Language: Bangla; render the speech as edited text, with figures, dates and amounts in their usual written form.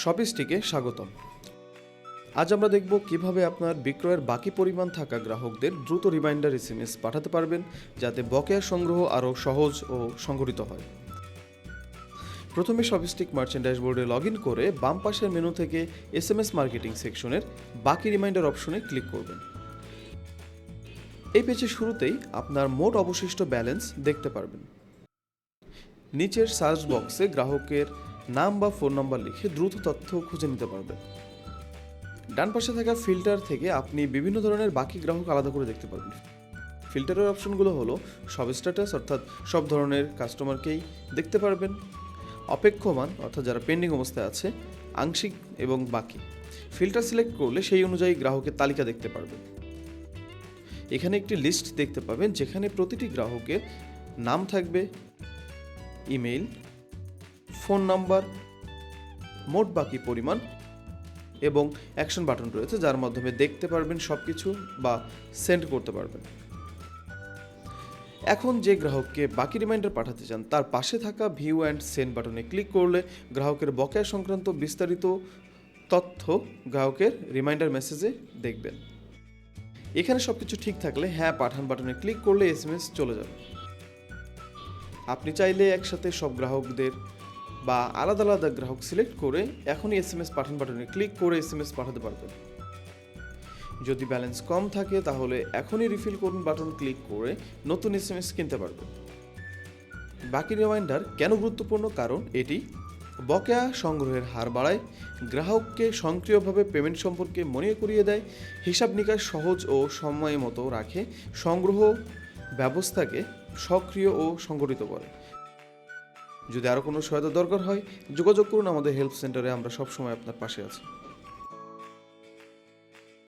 শপিস্টিকে স্বাগতম। আজ আমরা দেখব কিভাবে আপনার বিক্রয়ের বাকি পরিমাণ থাকা গ্রাহকদের দ্রুত রিমাইন্ডার এসএমএস পাঠাতে পারবেন, যাতে বকেয়া সংগ্রহ আরও সহজ ও সংগঠিত হয়। প্রথমে শপিস্টিক মার্চেন্ট ড্যাশবোর্ডে লগ ইন করে বাম পাশের মেনু থেকে এসএমএস মার্কেটিং সেকশনের বাকি রিমাইন্ডার অপশনে ক্লিক করবেন। এই পেজের শুরুতেই আপনার মোট অবশিষ্ট ব্যালেন্স দেখতে পারবেন। নিচের সার্চ বক্সে গ্রাহকের নাম বা ফোন নাম্বার লিখে দ্রুত তথ্য খুঁজে নিতে পারবেন। ডান পাশে থাকা ফিল্টার থেকে আপনি বিভিন্ন ধরনের বাকি গ্রাহক আলাদা করে দেখতে পারবেন। ফিল্টারের অপশনগুলো হলো সব স্ট্যাটাস, অর্থাৎ সব ধরনের কাস্টমারকেই দেখতে পারবেন, অপেক্ষমান অর্থাৎ যারা পেন্ডিং অবস্থায় আছে, আংশিক এবং বাকি। ফিল্টার সিলেক্ট করলে সেই অনুযায়ী গ্রাহকের তালিকা দেখতে পারবেন। এখানে একটি লিস্ট দেখতে পাবেন যেখানে প্রতিটি গ্রাহকের নাম থাকবে, ইমেইল, ফোন নাম্বার, মোট বাকি পরিমাণ এবং অ্যাকশন বাটন রয়েছে, যার মাধ্যমে দেখতে পারবেন সব কিছু বা সেন্ড করতে পারবেন। এখন যে গ্রাহককে বাকি রিমাইন্ডার পাঠাতে চান তার পাশে থাকা ভিউ অ্যান্ড সেন্ড বাটনে ক্লিক করলে গ্রাহকের বকেয়া সংক্রান্ত বিস্তারিত তথ্য গ্রাহকের রিমাইন্ডার মেসেজে দেখবেন। এখানে সব কিছু ঠিক থাকলে হ্যাঁ পাঠান বাটনে ক্লিক করলে এসএমএস চলে যাবে। আপনি চাইলে একসাথে সব গ্রাহকদের বা আলাদা আলাদা গ্রাহক সিলেক্ট করে এখনই এসএমএস পাঠান বাটনে ক্লিক করে এসএমএস পাঠাতে পারবেন। যদি ব্যালেন্স কম থাকে তাহলে এখনই রিফিল করুন বাটন ক্লিক করে নতুন এসএমএস কিনতে পারবেন। বাকি রিমাইন্ডার কেন গুরুত্বপূর্ণ? কারণ এটি বকেয়া সংগ্রহের হার বাড়ায়, গ্রাহককে সক্রিয়ভাবে পেমেন্ট সম্পর্কে মনে করিয়ে দেয়, হিসাব নিকাশ সহজ ও সময় মতো রাখে, সংগ্রহ ব্যবস্থাকে সক্রিয় ও সংগঠিত করে। যদি আরও কোনো সহায়তা দরকার হয় যোগাযোগ করুন আমাদের হেল্প সেন্টারে, আমরা সবসময় আপনার পাশে আছি।